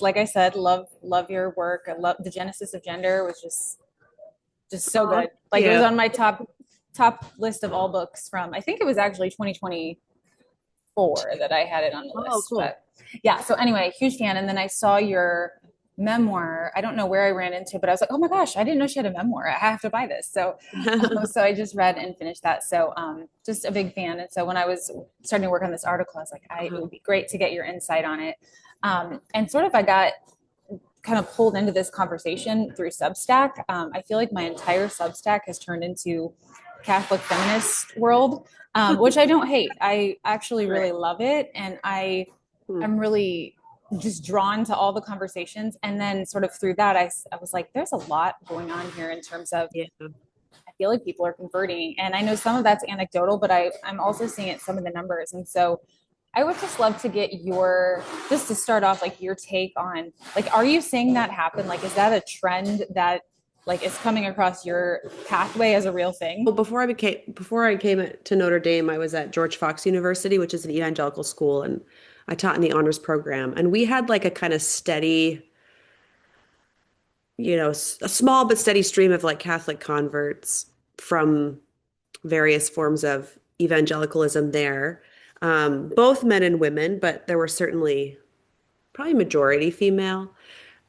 like I said, love your work. I love the Genesis of Gender was just so Oh, good. Like it was yeah. on my top list of all books from I think it was actually 2024 that I had it on the Oh, list. cool. But yeah, so anyway, huge fan. And then I saw your memoir. I don't know where I ran into, but I was like, oh my gosh, I didn't know she had a memoir. I have to buy this. So I just read and finished that. So just a big fan. And so when I was starting to work on this article, I was like, it Uh-huh. would be great to get your insight on it. And sort of I got kind of pulled into this conversation through Substack. I feel like my entire Substack has turned into Catholic feminist world, which I don't hate. I actually Right. really love it, and Hmm. I'm really just drawn to all the conversations. And then sort of through that, I was like, there's a lot going on here in terms of Yeah. I feel like people are converting, and I know some of that's anecdotal, but I'm also seeing it some of the numbers, and so I would just love to get your just to start off like your take on like are you seeing that happen? Like is that a trend that like is coming across your pathway as a real thing? Well, before I came to Notre Dame, I was at George Fox University, which is an evangelical school, and I taught in the honors program. And we had like a kind of steady, a small but steady stream of like Catholic converts from various forms of evangelicalism there, both men and women, but there were certainly probably majority female.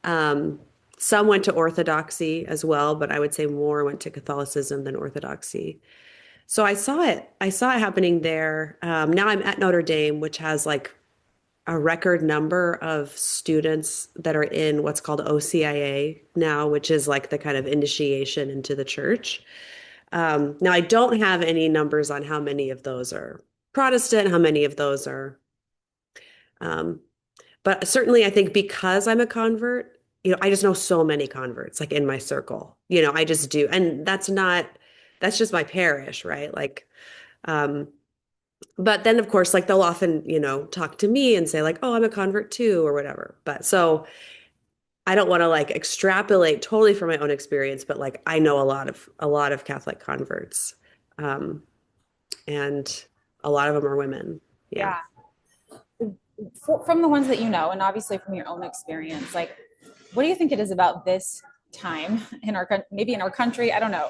Um, some went to Orthodoxy as well, but I would say more went to Catholicism than Orthodoxy. So I saw it. I saw it happening there. Now I'm at Notre Dame, which has like a record number of students that are in what's called OCIA now, which is like the kind of initiation into the church. Now I don't have any numbers on how many of those are Protestant, how many of those are um, but certainly, I think because I'm a convert, I just know so many converts like in my circle. I just do. And that's just my parish, right? Like, um, but then of course, like they'll often, talk to me and say like, "Oh, I'm a convert too," or whatever. But so I don't want to like extrapolate totally from my own experience, but like I know a lot of Catholic converts. Um, and a lot of them are women. Yeah. Yeah. From the ones that you know, and obviously from your own experience, like what do you think it is about this time in our maybe in our country? I don't know.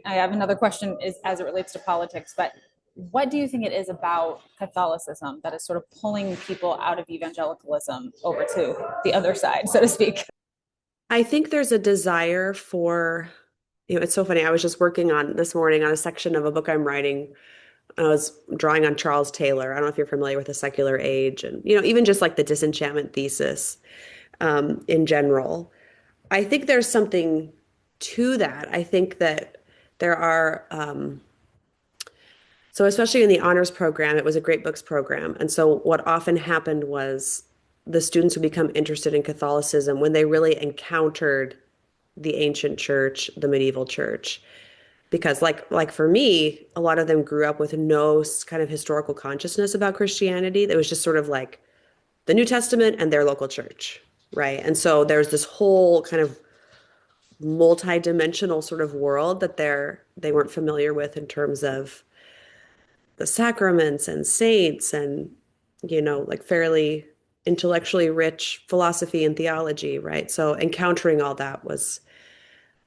I have another question is as it relates to politics, but what do you think it is about Catholicism that is sort of pulling people out of evangelicalism over to the other side, so to speak? I think there's a desire for, it's so funny. I was just working on this morning on a section of a book I'm writing. I was drawing on Charles Taylor. I don't know if you're familiar with the secular age and, even just like the disenchantment thesis in general. I think there's something to that. I think that there are, so especially in the honors program, it was a great books program. And so what often happened was the students would become interested in Catholicism when they really encountered the ancient church, the medieval church. Because like for me, a lot of them grew up with no kind of historical consciousness about Christianity. That was just sort of like the New Testament and their local church, right? And so there's this whole kind of multi-dimensional sort of world that they weren't familiar with in terms of the sacraments and saints and like fairly intellectually rich philosophy and theology, right? So encountering all that was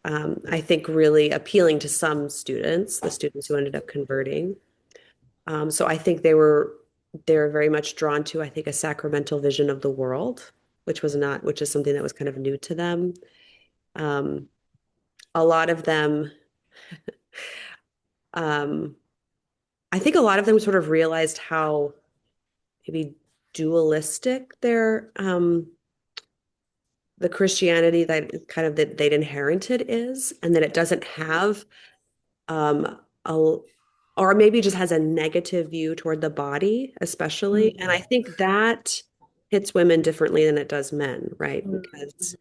I think really appealing to some students, the students who ended up converting. So I think they were very much drawn to, I think, a sacramental vision of the world, which is something that was kind of new to them. Um, a lot of them, um, I think a lot of them sort of realized how maybe dualistic the Christianity that kind of that they'd inherited is, and that it doesn't have a or maybe just has a negative view toward the body, especially. And I think that hits women differently than it does men, right? Because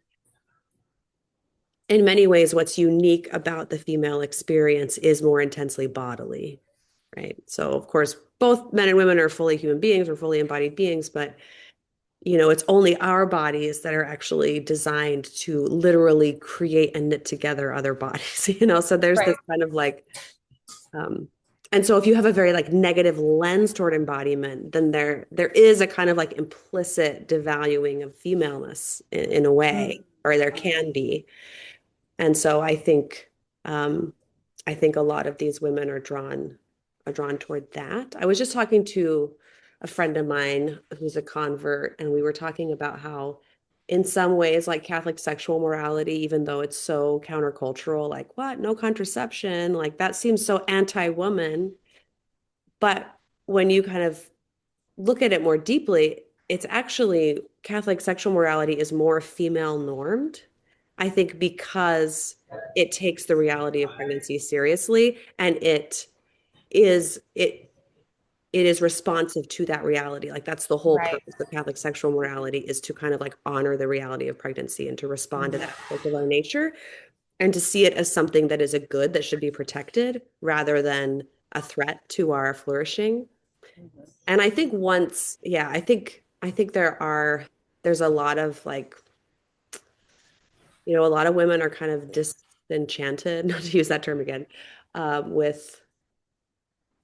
in many ways, what's unique about the female experience is more intensely bodily, right? So, of course, both men and women are fully human beings, we're fully embodied beings, but it's only our bodies that are actually designed to literally create and knit together other bodies, So there's this Right. kind of like um, And so if you have a very like negative lens toward embodiment, then there is a kind of like implicit devaluing of femaleness in a way, or there can be. And so um, I think a lot of these women are drawn toward that. I was just talking to a friend of mine who's a convert, and we were talking about how in some ways, like Catholic sexual morality, even though it's so countercultural, like what, no contraception, like that seems so anti-woman. But when you kind of look at it more deeply, it's actually Catholic sexual morality is more female normed. I think because it takes the reality of pregnancy seriously and is it it is responsive to that reality. Like that's the whole Right. purpose of Catholic sexual morality is to kind of like honor the reality of pregnancy and to respond to that aspect of our nature and to see it as something that is a good that should be protected rather than a threat to our flourishing. And I think yeah, I think there's a lot of like, a lot of women are kind of disenchanted, not to use that term again, with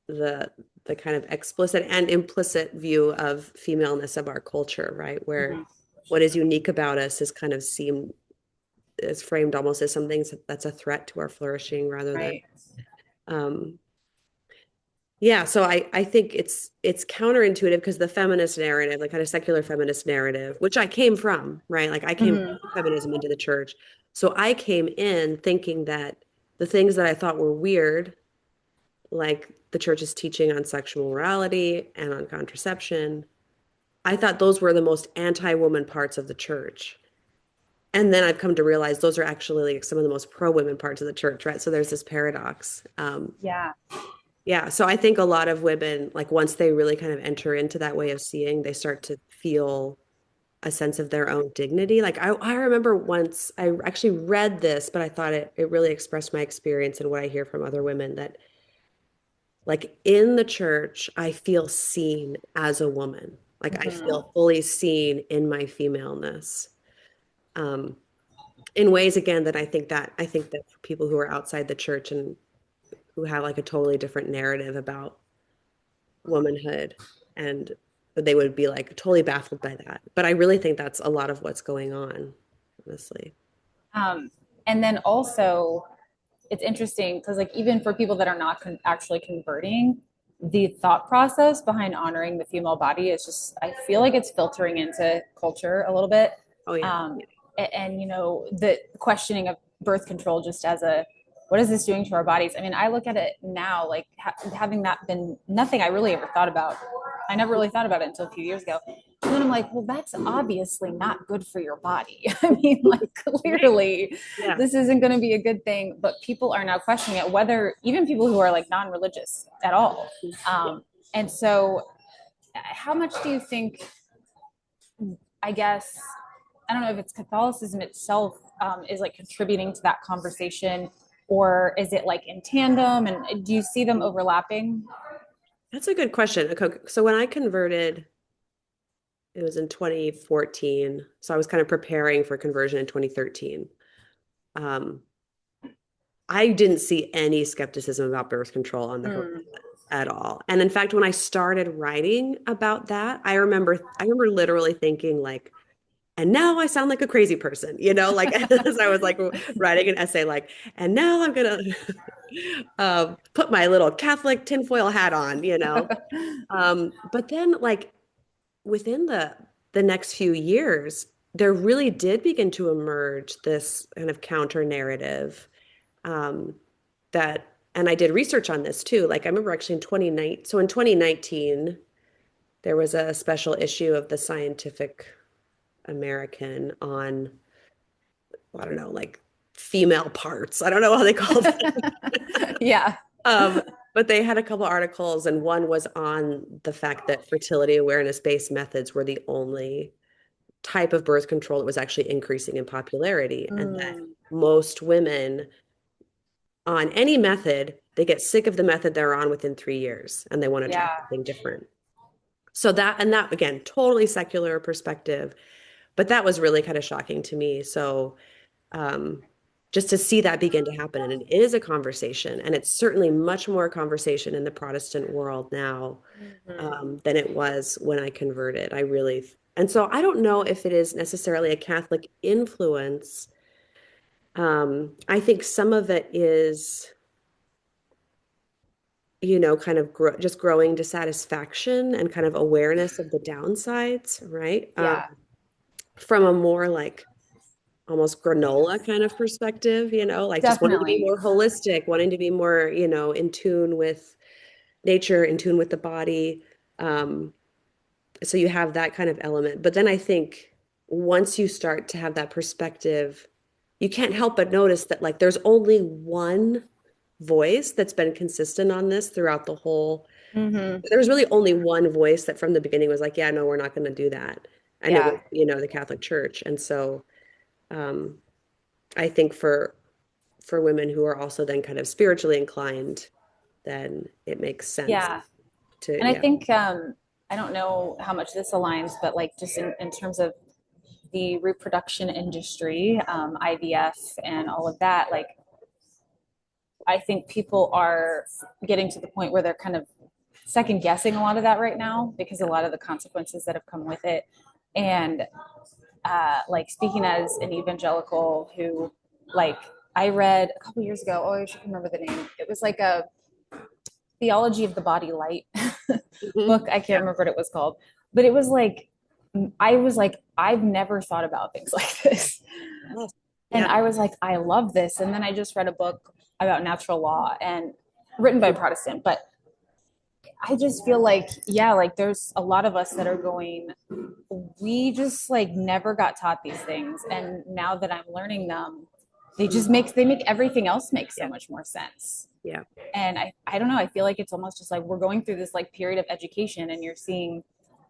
the the kind of explicit and implicit view of femaleness of our culture, right? Where Mhm. what is unique about us is kind of seen is framed almost as something that's a threat to our flourishing rather than Right. um yeah, so I think it's counterintuitive because the feminist narrative, like kind of secular feminist narrative, which I came from, right? Like I came Mhm. from feminism into the church. So I came in thinking that the things that I thought were weird, like the church's teaching on sexual morality and on contraception, I thought those were the most anti-woman parts of the church. And then I've come to realize those are actually like some of the most pro-women parts of the church, right? So there's this paradox. Yeah. Yeah, so I think a lot of women, like once they really kind of enter into that way of seeing, they start to feel a sense of their own dignity. Like I remember once I actually read this, but I thought it really expressed my experience and what I hear from other women that like in the church, I feel seen as a woman. Like I Mhm. feel fully seen in my femaleness. Um, in ways again that I think that for people who are outside the church and who have like a totally different narrative about womanhood and they would be like totally baffled by that. But I really think that's a lot of what's going on, honestly. Um, and then also, it's interesting because, like, even for people that are not actually converting, the thought process behind honoring the female body is just, I feel like it's filtering into culture a little bit. Oh yeah. Um, and, the questioning of birth control just as a, what is this doing to our bodies? I mean, I look at it now, like having that been nothing I really ever thought about. I never really thought about it until a few years ago. And then I'm like, well, that's obviously not good for your body. I mean, like, Right. clearly, Yeah. this isn't going to be a good thing. But people are now questioning it, whether even people who are like non religious at all. Yeah. And so, how much do you think, I guess, I don't know if it's Catholicism itself is like contributing to that conversation, or is it like in tandem? And do you see them overlapping? That's a good question. Okay, so when I converted, it was in 2014. So I was kind of preparing for conversion in 2013. Um, I didn't see any skepticism about birth control on the horizon Mm. at all. And in fact, when I started writing about that, I remember literally thinking like, and now I sound like a crazy person, like as I was like writing an essay, like, and now I'm gonna put my little Catholic tinfoil hat on. But then like within the next few years, there really did begin to emerge this kind of counter narrative um, that, and I did research on this too. Like I remember actually in 2019, so in 2019, there was a special issue of the Scientific American on, I don't know, like female parts. I don't know how they called it. Yeah. Um, but they had a couple articles, and one was on the fact that fertility awareness-based methods were the only type of birth control that was actually increasing in popularity, and that Mm. most women on any method, they get sick of the method they're on within 3 years and they want to try Yeah. something different. So that again, totally secular perspective, but that was really kind of shocking to me. So um, just to see that begin to happen. And it is a conversation, and it's certainly much more a conversation in the Protestant world now Mhm. than it was when I converted. And so I don't know if it is necessarily a Catholic influence. I think some of it is, kind of just growing dissatisfaction and kind of awareness of the downsides, right? Yeah, From a more like almost granola kind of perspective, like just wanting to be definitely. more holistic, wanting to be more, in tune with nature, in tune with the body. Um, so you have that kind of element. But then I think once you start to have that perspective, you can't help but notice that like there's only one voice that's been consistent on this throughout the whole. Hmm. There was really only one voice that from the beginning was like, yeah, no, we're not going to do that. And it was, Yeah. the Catholic Church. And so um, I think for women who are also then kind of spiritually inclined, then it makes sense Yeah. to, And I yeah. think I don't know how much this aligns, but like just in terms of the reproduction industry, IVF and all of that, like I think people are getting to the point where they're kind of second guessing a lot of that right now because a Yeah. lot of the consequences that have come with it. And like speaking as an evangelical who, like, I read a couple years ago. Oh, I should remember the name. It was like a Theology of the Body Light Mhm. book. I can't Yeah. remember what it was called, but it was like I was like, I've never thought about things like this. Yes. And Yeah. I was like, I love this. And then I just read a book about natural law and written by a Protestant, but I just feel like, yeah, like there's a lot of us that are going, we just like never got taught these things. And now that I'm learning them, they make everything else make so Yeah. much more sense. Yeah. And I don't know, I feel like it's almost just like we're going through this like period of education and you're seeing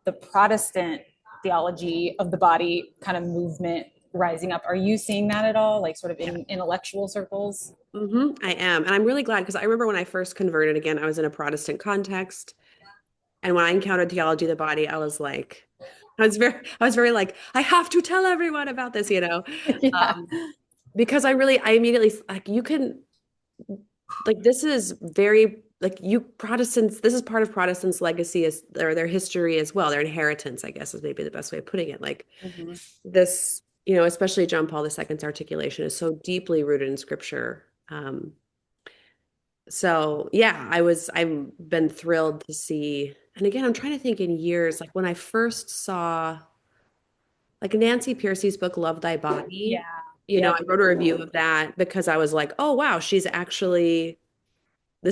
the Protestant theology of the body kind of movement rising up. Are you seeing that at all? Like sort of Yeah. in intellectual circles? I am. And I'm really glad because I remember when I first converted again, I was in a Protestant context. And when I encountered theology of the body, I was very like, I have to tell everyone about this. Yeah. Um, because I immediately like you can like this is very like you Protestants, this is part of Protestants' legacy as or their history as well, their inheritance, I guess is maybe the best way of putting it. Like Mm-hmm. this, especially John Paul II's articulation is so deeply rooted in scripture. So yeah, I've been thrilled to see. And again, I'm trying to think in years, like when I first saw like Nancy Piercy's book, Love Thy Yeah. Body, I Yep. wrote a review of that because I was like, oh wow, this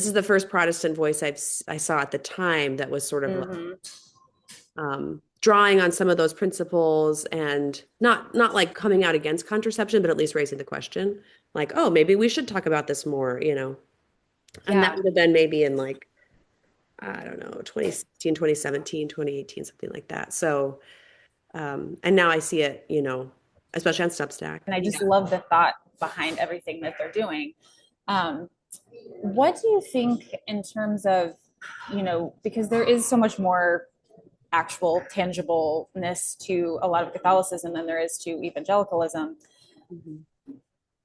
is the first Protestant voice I saw at the time that was sort of like Mm-hmm. drawing on some of those principles and not like coming out against contraception, but at least raising the question, like, oh, maybe we should talk about this more. And that Yeah. would have been maybe in like, I don't know, 2016, 2017, 2018, something like that. So, and now I see it, especially on Substack. And I Yeah. just love the thought behind everything that they're doing. Um, what do you think in terms of, because there is so much more actual tangibleness to a lot of Catholicism than there is to evangelicalism. Mhm.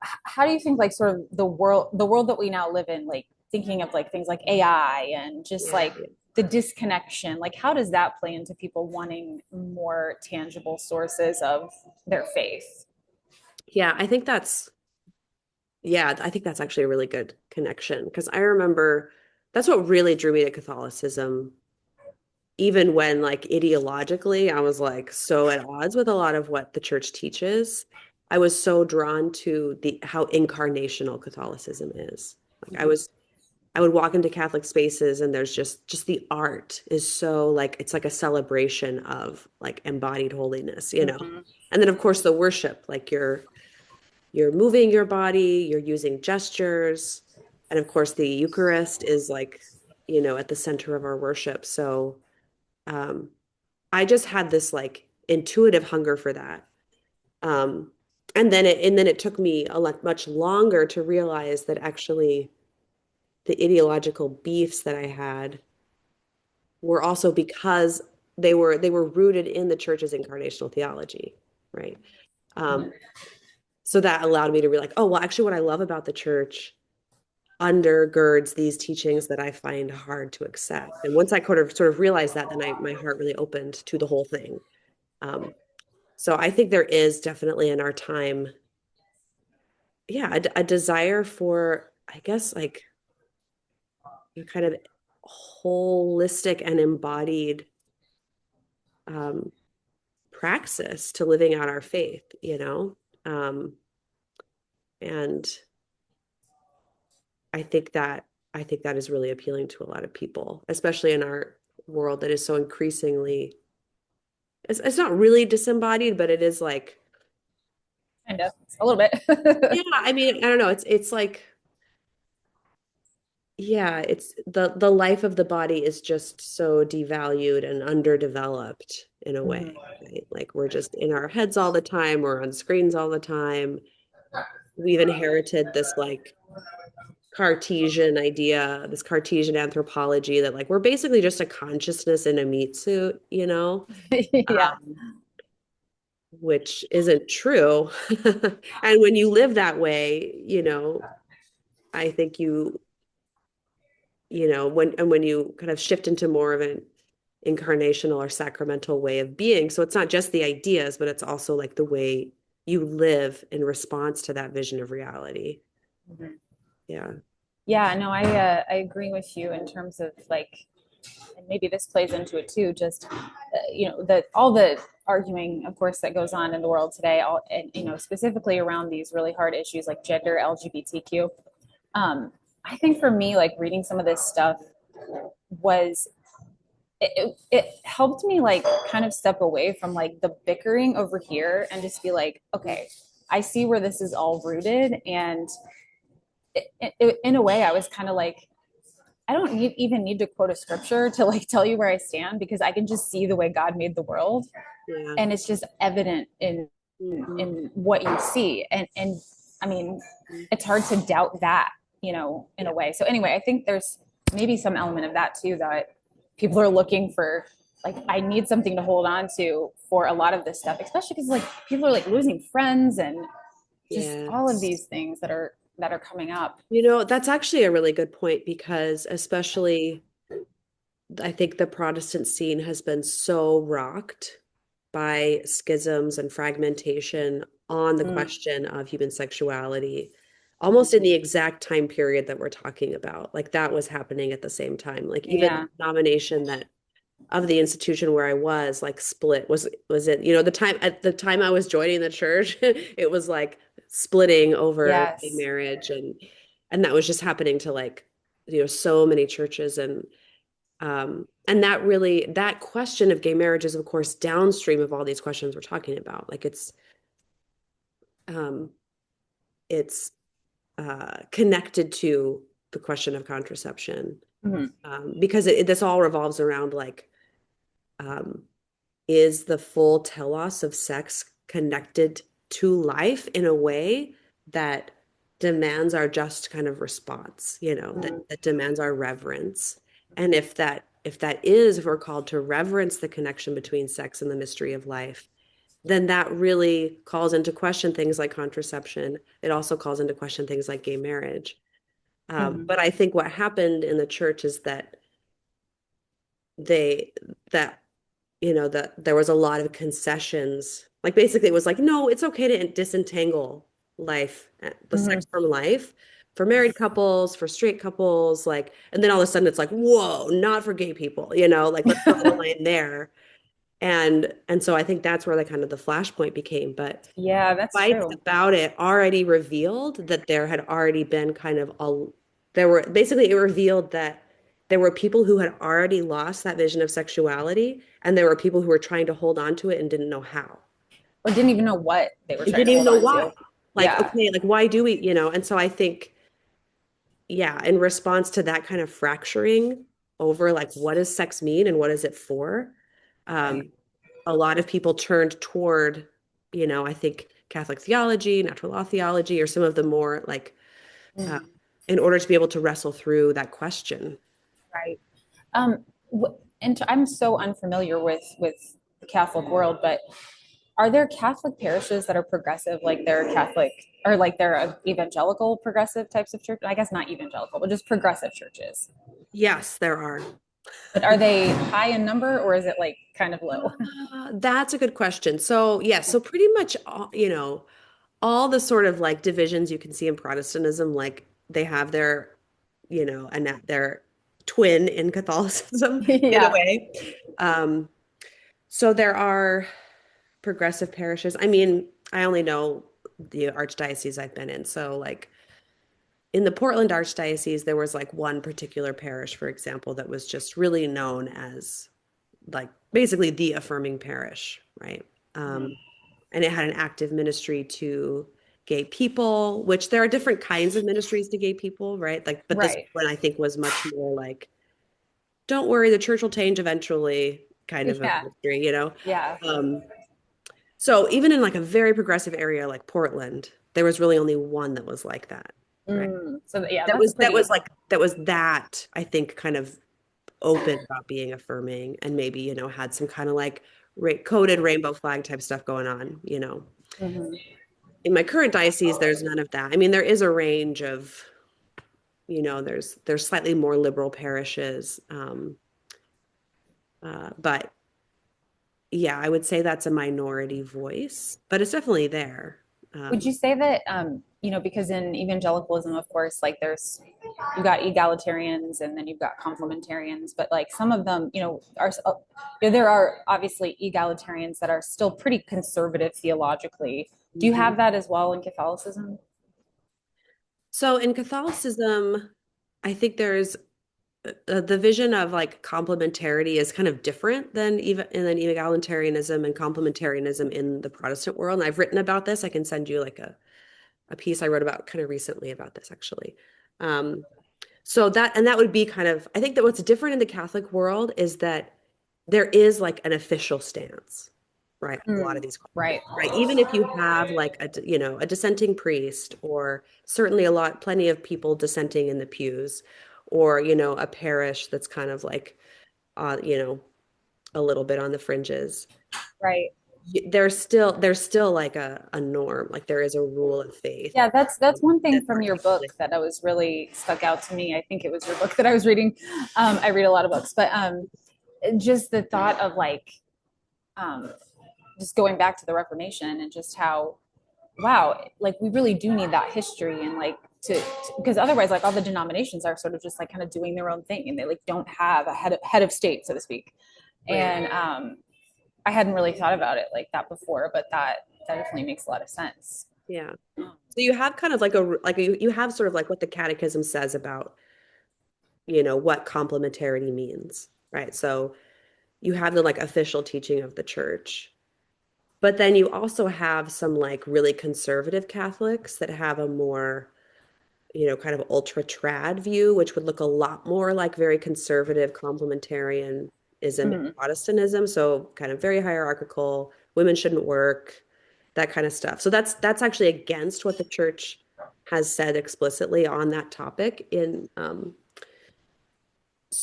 How do you think like sort of the world that we now live in, like thinking of like things like AI and just Yeah. like the disconnection, like how does that play into people wanting more tangible sources of their faith? Yeah, I think that's actually a really good connection because I remember that's what really drew me to Catholicism, even when like ideologically I was like so at odds with a lot of what the church teaches. I was so drawn to the how incarnational Catholicism is. Like I would walk into Catholic spaces and there's just the art is so like it's like a celebration of like embodied holiness. Mm-hmm. And then of course the worship, like you're moving your body, you're using gestures, and of course the Eucharist is like, at the center of our worship. So um I just had this like intuitive hunger for that. Um and then it took me a lot much longer to realize that actually the ideological beefs that I had were also because they were rooted in the church's incarnational theology, right? Um, So that allowed me to be like, oh, well, actually, what I love about the church undergirds these teachings that I find hard to accept. And once I sort of realized that, then my heart really opened to the whole thing. Um, so I think there is definitely in our time, yeah, a desire for, I guess, like kind of holistic and embodied um, praxis to living out our faith, Um, and I think that I think that is really appealing to a lot of people, especially in our world that is so increasingly it's not really disembodied, but it is like, Kind of, a little yeah, bit. I mean, I don't know, it's like, yeah, it's the life of the body is just so devalued and underdeveloped in a way, Mhm. right? Like we're just in our heads all the time, we're on screens all the time. We've inherited this like Cartesian idea, this Cartesian anthropology that like we're basically just a consciousness in a meat suit, Yeah. um, which isn't true. And when you live that way, I think when you kind of shift into more of an incarnational or sacramental way of being, so it's not just the ideas, but it's also like the way you live in response to that vision of reality. Mhm. Yeah. Yeah, no, I agree with you in terms of like, and maybe this plays into it too. Just the all the arguing, of course, that goes on in the world today, all and specifically around these really hard issues like gender, LGBTQ. I think for me, like reading some of this stuff was it helped me like kind of step away from like the bickering over here and just be like, okay, I see where this is all rooted, and in a way, I was kind of like, I don't even need to quote a scripture to like tell you where I stand because I can just see the way God made the world, Yeah. and it's just evident Mhm. in what you see, and I mean, it's hard to doubt that, in Yeah. a way. So anyway, I think there's maybe some element of that too, that people are looking for. Like, I need something to hold on to for a lot of this stuff, especially because like people are like losing friends and just all of Yes. these things that are coming up. That's actually a really good point because especially I think the Protestant scene has been so rocked by schisms and fragmentation on the Mm, question of human sexuality, almost mhm. in the exact time period that we're talking about. Like that was happening at the same time. Like even Yeah. the nomination that of the institution where I was like split was it, the time at the time I was joining the church, it was like splitting over gay Yes. marriage and that was just happening to like, so many churches and that question of gay marriage is of course downstream of all these questions we're talking about. Like um it's connected to the question of contraception. Mhm. Because this all revolves around like um is the full telos of sex connected to life in a way that demands our just kind of response, Mhm. that demands our reverence. And if we're called to reverence the connection between sex and the mystery of life, then that really calls into question things like contraception. It also calls into question things like gay marriage. Mhm. But I think what happened in the church is that they that that there was a lot of concessions. Like basically it was like, no, it's okay to disentangle life, the Mhm. sex from life for married couples, for straight couples, like, and then all of a sudden it's like, whoa, not for gay people, like let's draw the line there. And so I think that's where the kind of the flashpoint became. But Yeah, that's fights true. about it already revealed that there had already been kind of there were basically it revealed that there were people who had already lost that vision of sexuality, and there were people who were trying to hold on to it and didn't know how. Or didn't even know what they were And trying didn't to even hold know on to. why. Like, Yeah. okay, like why do we, and so I think, yeah, in response to that kind of fracturing over like what does sex mean and what is it for? Right. Um, a lot of people turned toward, I think Catholic theology, natural law theology, or some of the more like, uh, Mhm. in order to be able to wrestle through that question. Right. And I'm so unfamiliar with the Catholic world, but Are there Catholic parishes that are progressive, like they're Catholic or like they're evangelical progressive types of church? I guess not evangelical, but just progressive churches. Yes, there are. But are they high in number or is it like kind of low? That's a good question. So, yeah, so pretty much all, all the sort of like divisions you can see in Protestantism, like they have their, and that their twin in Catholicism in a Yeah. way. Um, so there are progressive parishes. I mean, I only know the archdiocese I've been in. So like in the Portland Archdiocese, there was like one particular parish, for example, that was just really known as like basically the affirming parish, right? And it had an active ministry to gay people, which there are different kinds of ministries to gay people, right? Like, but this Right. one I think was much more like, don't worry, the church will change eventually, kind of a Yeah. ministry. Yeah. Um, so even in like a very progressive area like Portland, there was really only one that was like that, right? So yeah, That that's a was that was pretty, like that was that I think kind of open about being affirming and maybe, had some kind of like coded rainbow flag type stuff going on. mhm. In my current diocese, there's none of that. I mean, there is a range of, there's slightly more liberal parishes. But yeah, I would say that's a minority voice, but it's definitely there. Would you say that, because in evangelicalism, of course, like you've got egalitarians and then you've got complementarians, but like some of them, there are obviously egalitarians that are still pretty conservative theologically. Do you Mhm. have that as well in Catholicism? So in Catholicism, I think there's the vision of like complementarity is kind of different than egalitarianism and complementarianism in the Protestant world. And I've written about this. I can send you like a piece I wrote about kind of recently about this actually. Um, so that would be kind of, I think that what's different in the Catholic world is that there is like an official stance, right? A lot of these Right. questions, right? Even if you have like a dissenting priest or certainly plenty of people dissenting in the pews or, a parish that's kind of like, uh, you know, a little bit on the fringes. Right. There's still like a norm, like there is a rule of faith. Yeah, that's one thing That from your book articulates. that I was really stuck out to me. I think it was your book that I was reading. I read a lot of books, but just the thought of like um, just going back to the Reformation and just how wow, like we really do need that history and like because otherwise like all the denominations are sort of just like kind of doing their own thing and they like don't have a head of state so to speak. Right. And I hadn't really thought about it like that before, but that definitely makes a lot of sense. Yeah. So you have kind of you have sort of like what the catechism says about, what complementarity means, right? So you have the like official teaching of the church, but then you also have some like really conservative Catholics that have a more, kind of ultra trad view, which would look a lot more like very conservative complementarianism and Mhm. Protestantism. So kind of very hierarchical, women shouldn't work, that kind of stuff. So that's actually against what the church has said explicitly on that topic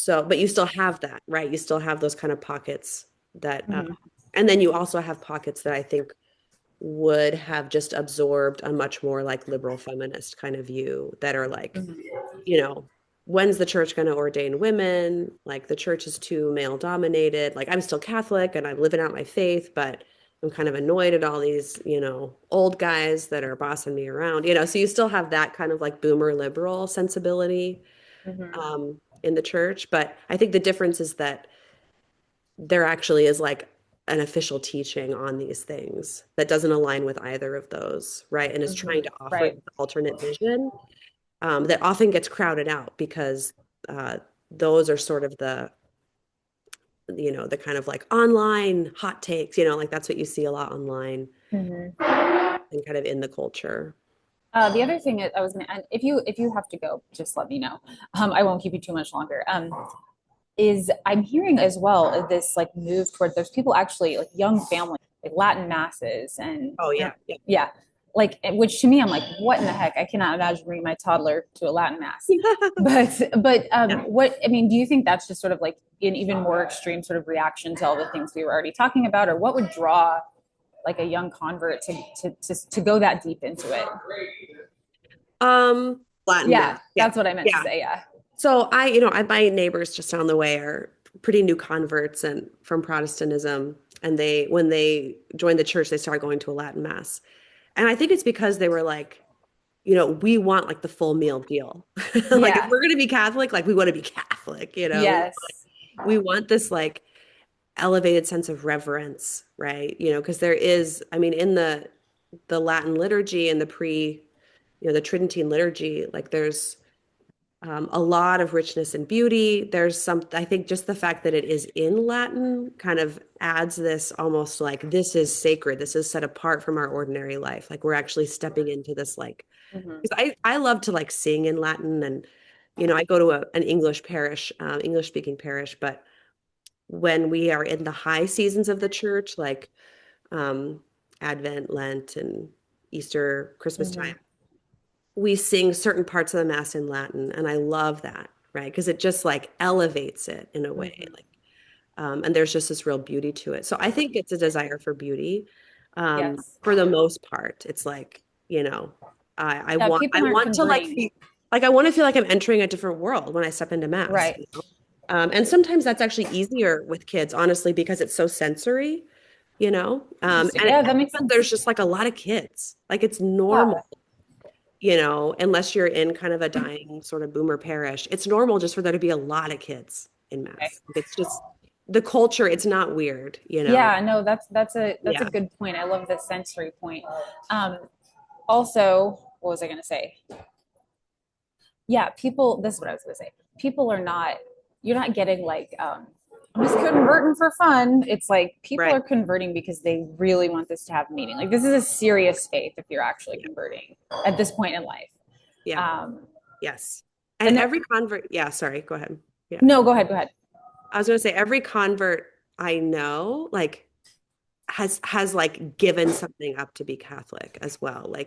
but you still have that, right? You still have those kind of pockets Mhm. and then you also have pockets that I think would have just absorbed a much more like liberal feminist kind of view that are like, Mhm. you know, when's the church going to ordain women? Like the church is too male dominated. Like I'm still Catholic and I'm living out my faith, but I'm kind of annoyed at all these, old guys that are bossing me around. So you still have that kind of like boomer liberal sensibility Mhm. in the church. But I think the difference is that there actually is like an official teaching on these things that doesn't align with either of those, right? And is trying Mhm. to offer Right. an alternate vision that often gets crowded out because uh, those are sort of the kind of like online hot takes, like that's what you see a lot online Mhm. and kind of in the culture. The other thing I was gonna, and if you have to go, just let me know. I won't keep you too much longer. Is I'm hearing as well this like move toward there's people actually like young families like Latin masses and Oh yeah, yeah. yeah, like which to me I'm like what in the heck I cannot imagine bringing my toddler to a Latin mass, but Yeah. what I mean do you think that's just sort of like an even more extreme sort of reaction to all the things we were already talking about or what would draw like a young convert to go that deep into it? Latin Yeah, mass. Yeah. that's what I meant to Yeah. say. Yeah. So my neighbors just down the way are pretty new converts and from Protestantism. And when they joined the church, they started going to a Latin mass. And I think it's because they were like, we want like the full meal deal. Like if Yeah. we're going to be Catholic, like we want to be Catholic, Yes. we want this like elevated sense of reverence, right? Because there is, I mean, in the Latin liturgy and the Tridentine liturgy, like there's a lot of richness and beauty. I think just the fact that it is in Latin kind of adds this almost like this is sacred. This is set apart from our ordinary life. Like we're actually stepping into this like, Hmm. because I love to like sing in Latin and, I go to an English parish, English speaking parish, but when we are in the high seasons of the church, like um, Advent, Lent, and Easter, Christmas time, Hmm. we sing certain parts of the Mass in Latin. And I love that, right? Because it just like elevates it in a way. Hmm. Like, and there's just this real beauty to it. So I think it's a desire for beauty. Yes. For the most part, it's like, you know, I Yeah, want, I people aren't want to like converting. feel, like I want to feel like I'm entering a different world when I step into Mass. Right. And sometimes that's actually easier with kids, honestly, because it's so sensory, Interesting. and Yeah, that makes there's sense. just like a lot of kids. Like it's normal, Yeah. unless you're in kind of a dying sort of boomer parish. It's normal just for there to be a lot of kids in Okay. Mass. Like, it's just the culture. It's not weird. Yeah, no, that's a Yeah. good point. I love the sensory point. Um, Also, what was I going to say? Yeah, people, this is what I was going to say. People are not, you're not getting like, I'm just converting for fun. It's like people Right. are converting because they really want this to have meaning. Like, this is a serious faith if you're actually Yeah. converting at this point in life. Yeah. Um, Yes. And and there, every convert, yeah, sorry, go ahead. Yeah. no, go ahead, go ahead. I was going to say every convert I know, like, has like given something up to be Catholic as well. Like